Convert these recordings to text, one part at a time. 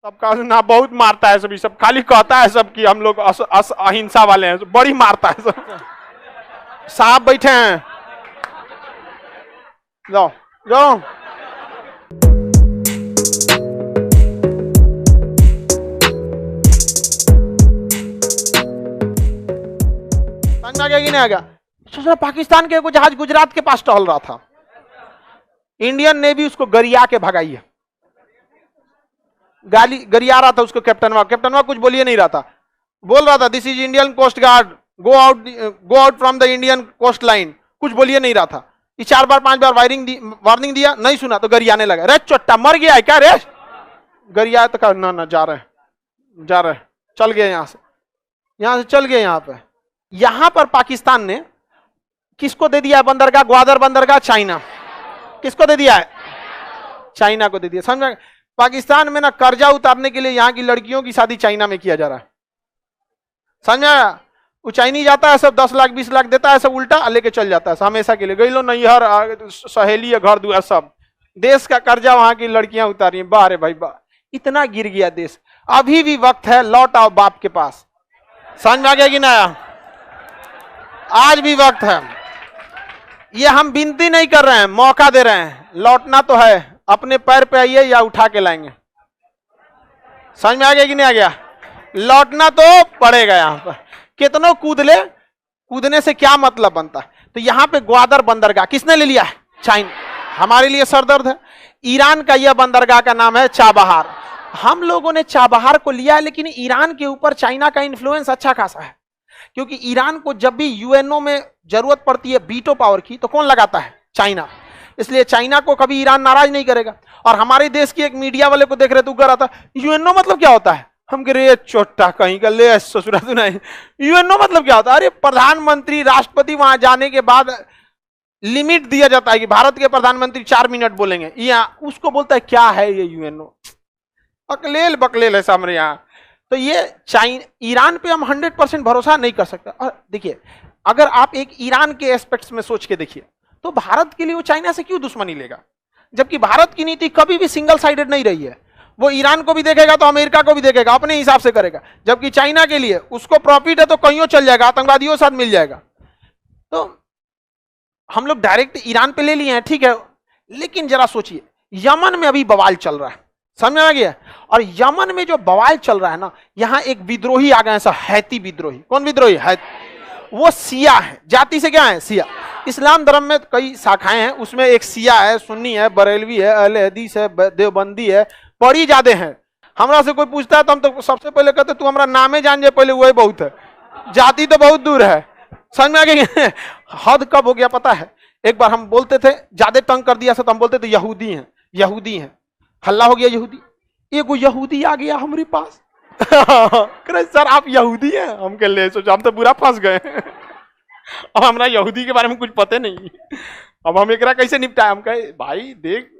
सबका ना बहुत मारता है सभी, सब खाली कहता है सब कि हम लोग अहिंसा वाले हैं, बड़ी मारता है सब। साहब बैठे हैं, जाओ जाओ। समझ में आ गया कि नहीं आ गया? सोचा पाकिस्तान के कुछ जहाज गुजरात के पास टहल रहा था, इंडियन नेवी उसको गरिया के भगाई है, गाली गरिया रहा था उसको कैप्टनवा कुछ बोलिए नहीं रहा था, बोल रहा था this is Indian coast guard, go out from the Indian coast line, कुछ बोलिए नहीं रहा था। ये 4 बार 5 बार वार्निंग दिया, नहीं सुना तो गरियाने लगा, रे चोट्टा मर गया है क्या रे? गरिया तो कहा ना जा रहे चल गए यहां से चल गए। यहां पर पाकिस्तान ने किसको दे दिया है बंदरगाह? ग्वादर बंदरगाह चाइना। किसको दे दिया है? चाइना को दे दिया। समझ? पाकिस्तान में ना कर्जा उतारने के लिए यहाँ की लड़कियों की शादी चाइना में किया जा रहा है। समझा? वो चाइनी जाता है सब 10 लाख 20 लाख देता है, सब उल्टा लेके चल जाता है हमेशा के लिए। गई लो नैहर सहेली है घर दुआ सब, देश का कर्जा वहां की लड़कियां उतारी हैं। वाह रे भाई वाह, इतना गिर गया देश। अभी भी वक्त है, लौट आओ बाप के पास। समझ में आ गया कि ना? आज भी वक्त है। ये हम विनती नहीं कर रहे हैं, मौका दे रहे हैं। लौटना तो है, अपने पैर पे आइए या उठा के लाएंगे। समझ में आ गया कि नहीं आ गया? लौटना तो पड़ेगा। यहां पर कितनों कूद ले, कूदने से क्या मतलब बनता है? तो यहां पे ग्वादर बंदरगाह किसने ले लिया है? चाइना। हमारे लिए सरदर्द है। ईरान का यह बंदरगाह का नाम है चाबहार। हम लोगों ने चाबहार को लिया है, लेकिन ईरान के ऊपर चाइना का इन्फ्लुएंस अच्छा खासा है, क्योंकि ईरान को जब भी यूएनओ में जरूरत पड़ती है वीटो पावर की, तो कौन लगाता है? चाइना। इसलिए चाइना को कभी ईरान नाराज नहीं करेगा। और हमारे देश की एक मीडिया वाले को देख रहे तू कर रहा था, यूएनओ मतलब क्या होता है? हम कह रहे चोट्टा कहीं का ले ससुरा सुनाई, यूएनओ मतलब क्या होता है? अरे प्रधानमंत्री राष्ट्रपति वहां जाने के बाद लिमिट दिया जाता है कि भारत के प्रधानमंत्री 4 मिनट बोलेंगे, या उसको बोलता है क्या है ये यूएनओ? अकलेल बकलेल है सामने यहाँ। तो ये ईरान पे हम 100% भरोसा नहीं कर सकते। और देखिए, अगर आप एक ईरान के एस्पेक्ट्स में सोच के देखिए, तो भारत के लिए वो चाइना से क्यों दुश्मनी लेगा? जबकि भारत की नीति कभी भी सिंगल साइडेड नहीं रही है। वो ईरान को भी देखेगा तो अमेरिका को भी देखेगा, अपने हिसाब से करेगा। जबकि चाइना के लिए उसको प्रॉफिट है तो कहीं चल जाएगा, आतंकवादियों के साथ मिल जाएगा। तो हम लोग डायरेक्ट ईरान पे ले लिए हैं, ठीक है, लेकिन जरा सोचिए, यमन में अभी बवाल चल रहा है। समझ में आ गया? और यमन में जो बवाल चल रहा है ना, यहां एक विद्रोही आ गए हैं, हैती विद्रोही। कौन विद्रोही? हैती। वो सिया है, जाति से क्या है? सिया। इस्लाम धर्म में कई शाखाएं हैं, उसमें एक सिया है, सुन्नी है, बरेलवी है, अहले हदीस है, देवबंदी है, बड़ी ज्यादा है। हमरा से कोई पूछता है तो हम तो सबसे पहले कहते तू हमारा नामे जान जाए पहले, वही बहुत है, जाति तो बहुत दूर है। समझ में आ गया? हद कब हो गया पता है? एक बार हम बोलते थे, ज्यादा तंग कर दिया तो हम बोलते थे यहूदी हैं, यहूदी हैं। हल्ला हो गया यहूदी। एगो यहूदी आ गया हमारे पास सर आप यहूदी हैं? हम कह ले सोचा हम तो बुरा फंस गए अब हमरा यहूदी के बारे में कुछ पता नहीं, अब हम एकरा कैसे निपटाए? हम कहे भाई देख,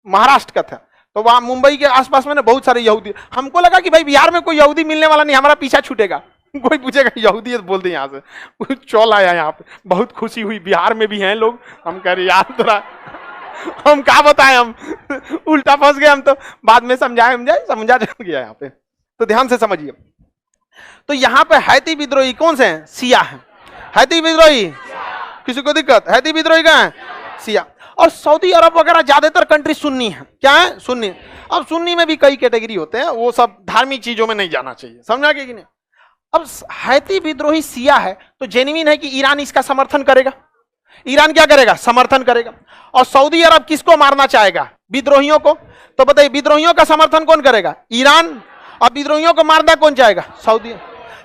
महाराष्ट्र का था तो वहां मुंबई के आसपास में ना बहुत सारे यहूदी। हमको लगा कि भाई बिहार में कोई यहूदी मिलने वाला नहीं, हमारा पीछा छूटेगा, कोई पूछेगा यहूदी है तो बोल दे यहाँ से। चल आया यहाँ पे, बहुत खुशी हुई, बिहार में भी हैं लोग। हम कह रहे यार थोड़ा हम क्या बताएं, हम उल्टा फंस गए। हम तो बाद में समझा गया यहाँ पे। तो ध्यान से समझिए, तो यहाँ पे हैती विद्रोही कौन से हैं? सिया है। हैती विद्रोही, किसी को दिक्कत? हैती विद्रोही का है सिया। और सऊदी अरब वगैरह ज्यादातर कंट्री सुन्नी है। क्या है? सुन्नी। अब सुन्नी में भी कई कैटेगरी होते हैं, वो सब धार्मिक चीजों में नहीं जाना चाहिए। समझा कि नहीं? अब हैती विद्रोही सिया है तो जेन्युइन है कि ईरान इसका समर्थन करेगा। ईरान क्या करेगा? समर्थन करेगा। और सऊदी अरब किसको मारना चाहेगा? विद्रोहियों को। तो बताइए विद्रोहियों का समर्थन कौन करेगा? ईरान। अब विद्रोहियों को मारना कौन चाहेगा? सऊदी,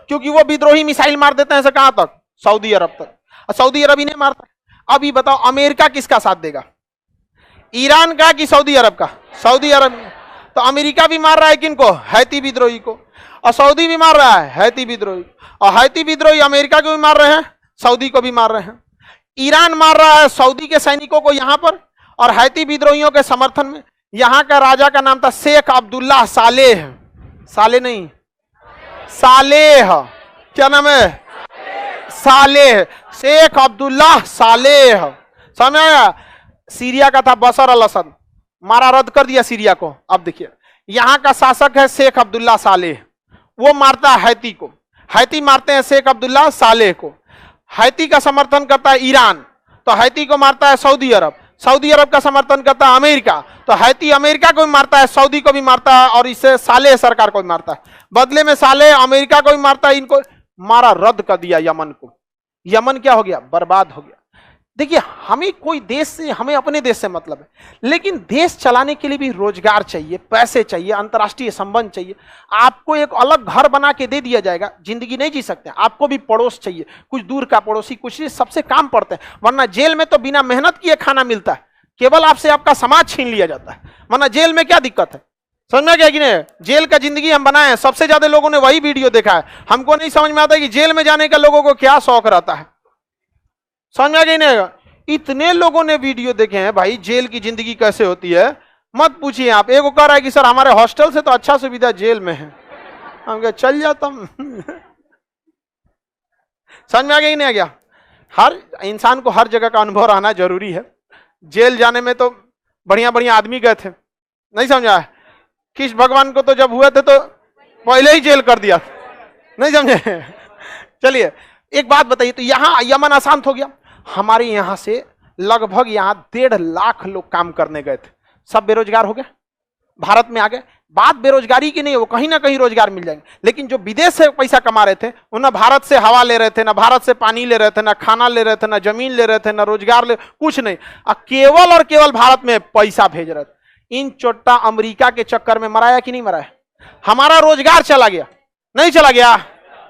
क्योंकि वो विद्रोही मिसाइल मार देते हैं कहां तक? सऊदी अरब तक। और सऊदी अरब ही नहीं मारता। अब ये बताओ अमेरिका किसका साथ देगा? ईरान का कि सऊदी अरब का? सऊदी अरब। तो अमेरिका भी मार रहा है किनको? हैती विद्रोही को। और सऊदी भी मार रहा है हैती विद्रोही। और हैती विद्रोही अमेरिका को भी मार रहे हैं, सऊदी को भी मार रहे हैं। ईरान मार रहा है सऊदी के सैनिकों को यहां पर, और हैती विद्रोहियों के समर्थन में यहां का राजा का नाम था शेख अब्दुल्लाह सालेह। साले नहीं, सालेह। क्या नाम है? सालेह। शेख अब्दुल्लाह सालेह। समझ आया? सीरिया का था बशर अल असद, मारा रद्द कर दिया सीरिया को। अब देखिए यहां का शासक है शेख अब्दुल्ला सालेह, वो मारता है हैती को, हैती मारते हैं शेख अब्दुल्ला सालेह को। हैती का समर्थन करता है ईरान, तो हैती को मारता है सऊदी अरब, सऊदी अरब का समर्थन करता है अमेरिका, तो हैती अमेरिका को भी मारता है, सऊदी को भी मारता है, और इससे सालेह सरकार को भी मारता है। बदले में सालेह अमेरिका को भी मारता है, इनको मारा, रद्द कर दिया यमन को। यमन क्या हो गया? बर्बाद हो गया। देखिए, हमें कोई देश से, हमें अपने देश से मतलब है, लेकिन देश चलाने के लिए भी रोजगार चाहिए, पैसे चाहिए, अंतर्राष्ट्रीय संबंध चाहिए। आपको एक अलग घर बना के दे दिया जाएगा, जिंदगी नहीं जी सकते। आपको भी पड़ोस चाहिए, कुछ दूर का पड़ोसी, कुछ सबसे काम पड़ते हैं, वरना जेल में तो बिना मेहनत किए खाना मिलता है, केवल आपसे आपका समाज छीन लिया जाता है। वरना जेल में क्या दिक्कत है? समझ में गया कि नहीं? जेल का जिंदगी हम बनाए हैं, सबसे ज्यादा लोगों ने वही वीडियो देखा है। हमको नहीं समझ में आता कि जेल में जाने का लोगों को क्या शौक रहता है। समझ में आ गई नहीं? इतने लोगों ने वीडियो देखे हैं भाई, जेल की जिंदगी कैसे होती है, मत पूछिए आप। एक कह रहा है कि सर हमारे हॉस्टल से तो अच्छा सुविधा जेल में है। हम कहे चल जाता हूं। समझ में आ गया ही नहीं आ गया? हर इंसान को हर जगह का अनुभव रहना जरूरी है। जेल जाने में तो बढ़िया बढ़िया आदमी गए थे, नहीं समझा? कृष्ण भगवान को तो जब हुए थे तो पहले ही जेल कर दिया, नहीं समझे? चलिए एक बात बताइए, तो यहां यमन अशांत हो गया। हमारे यहां से लगभग यहां 1.5 लाख लोग काम करने गए थे, सब बेरोजगार हो गए, भारत में आ गए। बात बेरोजगारी की नहीं है, वो कहीं ना कहीं रोजगार मिल जाएंगे, लेकिन जो विदेश से पैसा कमा रहे थे वो ना भारत से हवा ले रहे थे, ना भारत से पानी ले रहे थे, ना खाना ले रहे थे, ना जमीन ले रहे थे, ना रोजगार ले, कुछ नहीं, केवल और केवल भारत में पैसा भेज रहे थे। इन चोट्टा अमेरिका के चक्कर में मराया कि नहीं मराया? हमारा रोजगार चला गया, नहीं चला गया?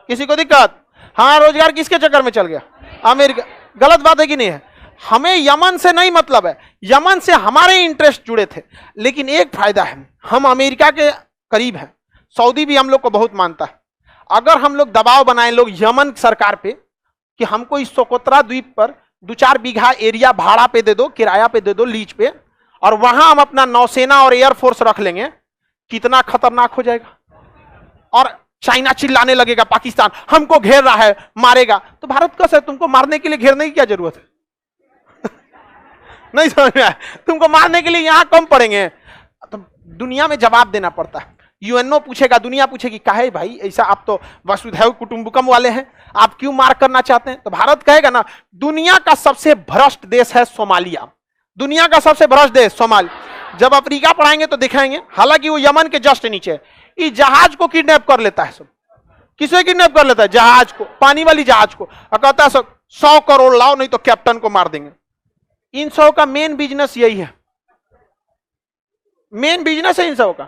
किसी को दिक्कत? हमारा रोजगार किसके चक्कर में चल गया? अमेरिका। गलत बात है कि नहीं है? हमें यमन से नहीं मतलब है, यमन से हमारे इंटरेस्ट जुड़े थे, लेकिन एक फायदा है, हम अमेरिका के करीब हैं, सऊदी भी हम लोग को बहुत मानता है। अगर हम लोग दबाव बनाए लोग यमन सरकार पे कि हमको इस सोकोत्रा द्वीप पर 2-4 बीघा एरिया भाड़ा पे दे दो, किराया पे दे दो, लीज पे, और वहां हम अपना नौसेना और एयरफोर्स रख लेंगे, कितना खतरनाक हो जाएगा। और चाइना चिल्लाने लगेगा, पाकिस्तान हमको घेर रहा है, मारेगा, तो भारत का सर तुमको मारने के लिए घेरने की क्या जरूरत है? नहीं समझ में आया? तुमको मारने के लिए यहां कम पड़ेंगे। तो दुनिया में जवाब देना पड़ता है। यूएनओ पूछेगा, दुनिया पूछेगी, काहे भाई ऐसा, आप तो वसुधैव कुटुंबकम वाले हैं, आप क्यों मार करना चाहते हैं? तो भारत कहेगा ना, दुनिया का सबसे भ्रष्ट देश है सोमालिया, दुनिया का सबसे भ्रष्ट देश सोमालिया। जब अफ्रीका पढ़ाएंगे तो दिखाएंगे, हालांकि वो यमन के जस्ट नीचे, इस जहाज को किडनैप कर लेता है सब। किसे किडनैप कर लेता है? जहाज को, पानी वाली जहाज को, और कहता है सब 100 करोड़ लाओ नहीं तो कैप्टन को मार देंगे। इन सब का मेन बिजनेस यही है, मेन बिजनेस है इन सब का।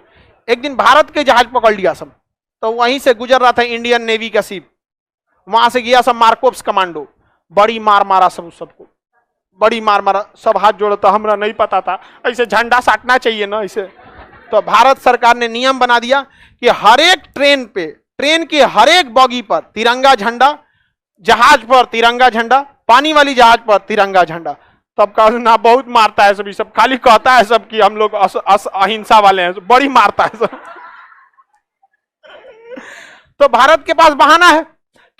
एक दिन भारत के जहाज पकड़ लिया सब, तो वहीं से गुजर रहा था इंडियन नेवी का शिप, वहां से गया सब मार्कोप्स कमांडो, बड़ी मार मारा सबको, बड़ी मार मारा, सब हाथ जोड़ा था, हमरा नहीं पता था, ऐसे झंडा साटना चाहिए ना ऐसे। तो भारत सरकार ने नियम बना दिया कि हर एक ट्रेन पे, ट्रेन के हर एक बॉगी पर तिरंगा झंडा, जहाज पर तिरंगा झंडा, पानी वाली जहाज पर तिरंगा झंडा। तब कहा ना बहुत मारता है सब, सब खाली कहता है सब कि हम लोग अहिंसा वाले हैं, बड़ी मारता है सब। तो भारत के पास बहाना है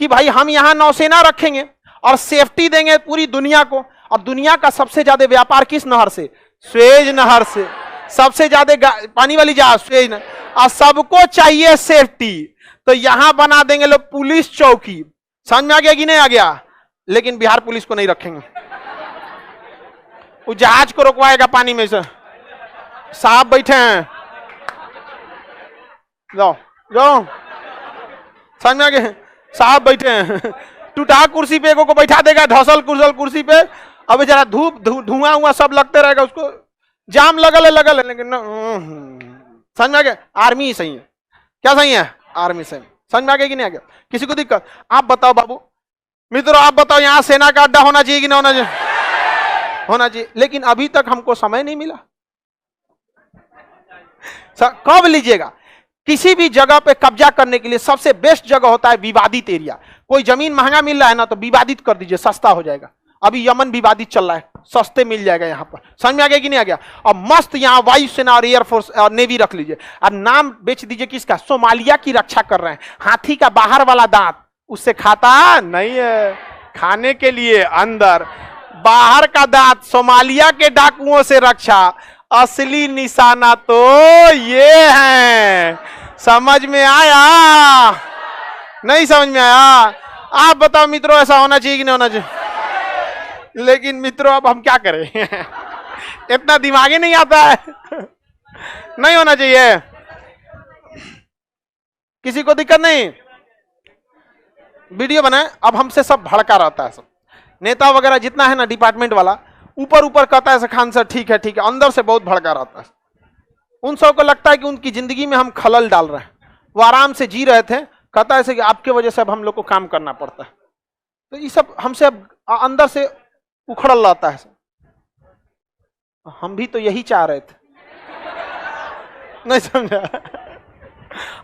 कि भाई हम यहां नौसेना रखेंगे और सेफ्टी देंगे पूरी दुनिया को। और दुनिया का सबसे ज्यादा व्यापार किस नहर से? स्वेज नहर से। सबसे ज्यादा पानी वाली जहाज स्वेज नहर, और सबको चाहिए सेफ्टी, तो यहां बना देंगे लोग पुलिस चौकी। समझ में आ गया कि नहीं आ गया? लेकिन बिहार पुलिस को नहीं रखेंगे, वो जहाज को रोकवाएगा पानी में से। साहब बैठे हैं, जाओ जाओ, समझ में आ गया? साहब बैठे हैं, टूटा कुर्सी पे को बैठा देगा, धसल कुर्सी पे, अब बेचारा धूप धुआं हुआ सब लगते रहेगा, उसको जाम लगल है, लेकिन समझ में आ गया? आर्मी सही है। क्या सही है? आर्मी सही। समझ में आ गया कि नहीं आ गया? किसी को दिक्कत? आप बताओ बाबू मित्रों, आप बताओ यहाँ सेना का अड्डा होना चाहिए कि नहीं होना चाहिए? होना चाहिए, लेकिन अभी तक हमको समय नहीं मिला। कब लीजिएगा? किसी भी जगह पे कब्जा करने के लिए सबसे बेस्ट जगह होता है विवादित एरिया। कोई जमीन महंगा मिल रहा है ना, तो विवादित कर दीजिए, सस्ता हो जाएगा। अभी यमन विवादित चल रहा है, सस्ते मिल जाएगा यहाँ पर। समझ में आ गया कि नहीं आ गया? और मस्त यहाँ वायुसेना और एयरफोर्स और नेवी रख लीजिए, और नाम बेच दीजिए किसका? सोमालिया की रक्षा कर रहे हैं। हाथी का बाहर वाला दांत उससे खाता नहीं है, खाने के लिए अंदर, बाहर का दांत सोमालिया के डाकुओं से रक्षा, असली निशाना तो ये है। समझ में आया? नहीं समझ में आया? आप बताओ मित्रों, ऐसा होना चाहिए कि नहीं होना चाहिए? लेकिन मित्रों अब हम क्या करें? इतना दिमाग ही नहीं आता है। नहीं होना चाहिए। किसी को दिक्कत नहीं, वीडियो बनाए। अब हमसे सब भड़का रहता है, सब नेता वगैरह जितना है ना डिपार्टमेंट वाला, ऊपर ऊपर कहता है खान सर ठीक है ठीक है, अंदर से बहुत भड़का रहता है। उन सबको लगता है कि उनकी जिंदगी में हम खलल डाल रहे हैं। वो आराम से जी रहे थे, कहता है कि आपके वजह से अब हम लोग को काम करना पड़ता है। तो ये सब हमसे अब अंदर से उखड़ल रहता है। हम भी तो यही चाह रहे थे। नहीं समझा?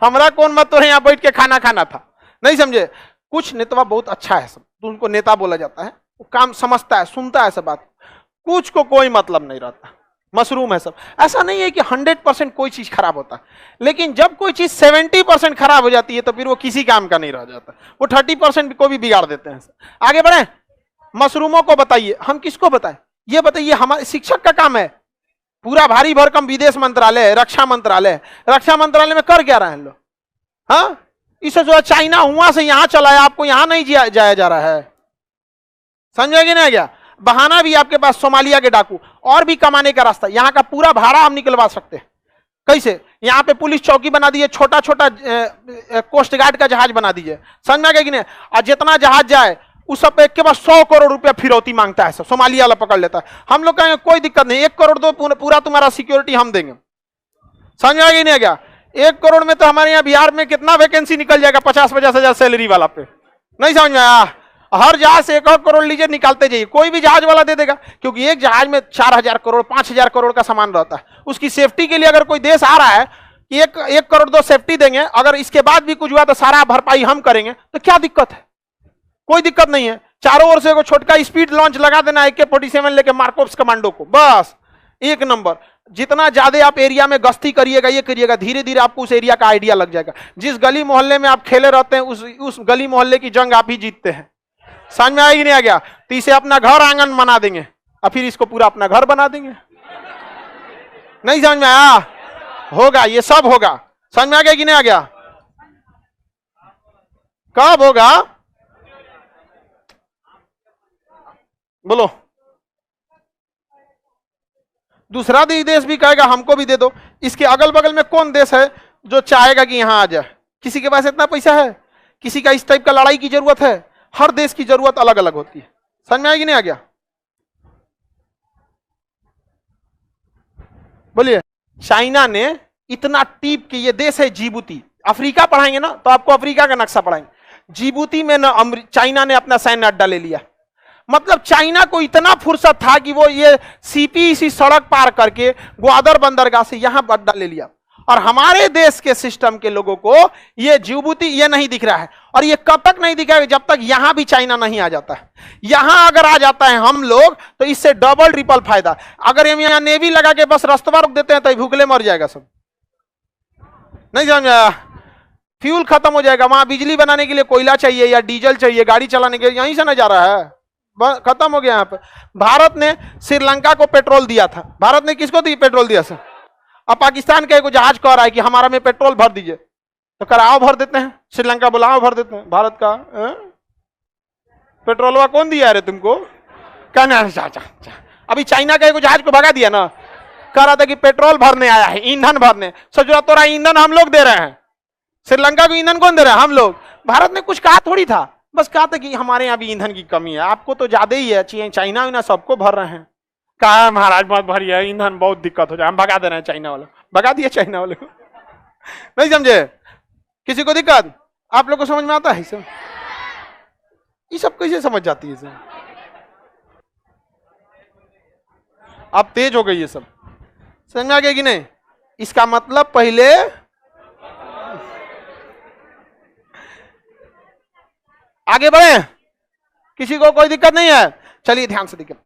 हमारा कौन मत तो है यहाँ बैठ के खाना खाना था। नहीं समझे? कुछ नेता बहुत अच्छा है, सब तो उनको नेता बोला जाता है। वो काम समझता है, सुनता है सब बात। कुछ को कोई मतलब नहीं रहता, मशरूम है सब। ऐसा नहीं है कि 100% कोई चीज खराब होता, लेकिन जब कोई चीज 70% खराब हो जाती है तो फिर वो किसी काम का नहीं रह जाता। वो 30% को भी बिगाड़ देते हैं। आगे बढ़े, मशरूमों को बताइए। हम किसको बताएं? ये बताइए, हमारे शिक्षक का काम है। पूरा भारी भरकम विदेश मंत्रालय, रक्षा मंत्रालय में कर क्या रहे हैं लोग? हाँ, इसे जो चाइना हुआ से यहां चला है, आपको यहां नहीं जाया जा रहा है। समझे नहीं क्या? बहाना भी आपके पास, सोमालिया के डाकू, और भी कमाने का रास्ता। यहाँ का पूरा भाड़ा हम निकलवा सकते हैं। कैसे? यहाँ पे पुलिस चौकी बना दीजिए, छोटा छोटा कोस्ट गार्ड का जहाज बना दीजिए। समझ में आ गया कि नहीं? और जितना जहाज जाए उस सब एक के पास 100 करोड़ रुपया फिरौती मांगता है। सोमालिया वाला पकड़ लेता है। हम लोग कहेंगे कोई दिक्कत नहीं, 1 करोड़ दो, पूरा तुम्हारा सिक्योरिटी हम देंगे। समझ में आ गया नहीं? क्या 1 करोड़ में तो हमारे यहाँ बिहार में कितना वैकेंसी निकल जाएगा 50-50 हजार सैलरी वाला पे। नहीं समझ में आया? हर जहाज से 1 करोड़ लीजिए, निकालते जाइए, कोई भी जहाज वाला दे देगा। क्योंकि एक जहाज में 4000 करोड़ 5000 करोड़ का सामान रहता है। उसकी सेफ्टी के लिए अगर कोई देश आ रहा है कि 1 करोड़ दो सेफ्टी देंगे, अगर इसके बाद भी कुछ हुआ तो सारा भरपाई हम करेंगे, तो क्या दिक्कत है? कोई दिक्कत नहीं है। चारों ओर से को छोटका स्पीड लॉन्च लगा देना AK-47 लेके मार्कोव्स कमांडो को, बस 1 नंबर। जितना ज्यादा आप एरिया में गश्ती करिएगा, ये करिएगा, धीरे धीरे आपको उस एरिया का आइडिया लग जाएगा। जिस गली मोहल्ले में आप खेले रहते हैं, उस गली मोहल्ले की जंग आप ही जीतते हैं। समझ में आएगी नहीं? आ गया? तो इसे अपना घर आंगन बना देंगे और फिर इसको पूरा अपना घर बना देंगे। नहीं समझ में आया? होगा, ये सब होगा। समझ में आ गया कि नहीं आ गया? कब होगा? बोलो। दूसरा देश भी कहेगा हमको भी दे दो। इसके अगल बगल में कौन देश है जो चाहेगा कि यहां आ जाए? किसी के पास इतना पैसा है? किसी का इस टाइप का लड़ाई की जरूरत है? हर देश की जरूरत अलग अलग होती है। समझ में आएगी नहीं? आ गया? बोलिए। चाइना ने इतना टीप के, ये देश है जिबूती। अफ्रीका पढ़ाएंगे ना तो आपको अफ्रीका का नक्शा पढ़ाएंगे। जिबूती में ना चाइना ने अपना सैन्य अड्डा ले लिया। मतलब चाइना को इतना फुर्सत था कि वो ये CPEC सड़क पार करके ग्वादर बंदरगाह से यहां अड्डा ले लिया। और हमारे देश के सिस्टम के लोगों को ये जिबूती ये नहीं दिख रहा है। और ये कब तक नहीं दिखेगा? जब तक यहां भी चाइना नहीं आ जाता है। यहां अगर आ जाता है हम लोग तो इससे डबल ट्रिपल फायदा। अगर हम यहां नेवी लगा के बस रास्ता रोक देते हैं तो भूखले मर जाएगा सब। नहीं समझा? फ्यूल खत्म हो जाएगा। वहां बिजली बनाने के लिए कोयला चाहिए या डीजल चाहिए, गाड़ी चलाने के लिए यहीं से ना जा रहा है। खत्म हो गया। यहाँ पे भारत ने श्रीलंका को पेट्रोल दिया था। भारत ने किसको पेट्रोल दिया सर? अब पाकिस्तान का एक जहाज कह रहा है कि हमारा में पेट्रोल भर दीजिए, तो कराओ भर देते हैं। श्रीलंका बुलाओ भर देते हैं। भारत का पेट्रोलवा कौन दिया रे तुमको? कहना अभी चाइना का एक जहाज को भगा दिया ना, कह रहा था कि पेट्रोल भरने आया है, ईंधन भरने। सोचो तो ईंधन हम लोग दे रहे हैं। श्रीलंका को ईंधन कौन दे रहा है? हम लोग। भारत ने कुछ कहा थोड़ी था, बस कहा था कि हमारे यहाँ भी ईंधन की कमी है, आपको तो ज्यादा ही है। चाइना ना सबको भर रहे हैं। कहा महाराज मत भरिए, ईंधन बहुत दिक्कत हो जाए, हम भगा दे रहे हैं चाइना वाले। भगा दिया चाइना वाले को। नहीं समझे? किसी को दिक्कत? आप लोग को समझ में आता है सब? ये सब कैसे समझ जाती है सब? अब तेज हो गई ये सब। समझ में आ गया कि नहीं? इसका मतलब पहले आगे बढ़े। किसी को कोई दिक्कत नहीं है? चलिए ध्यान से देखिए।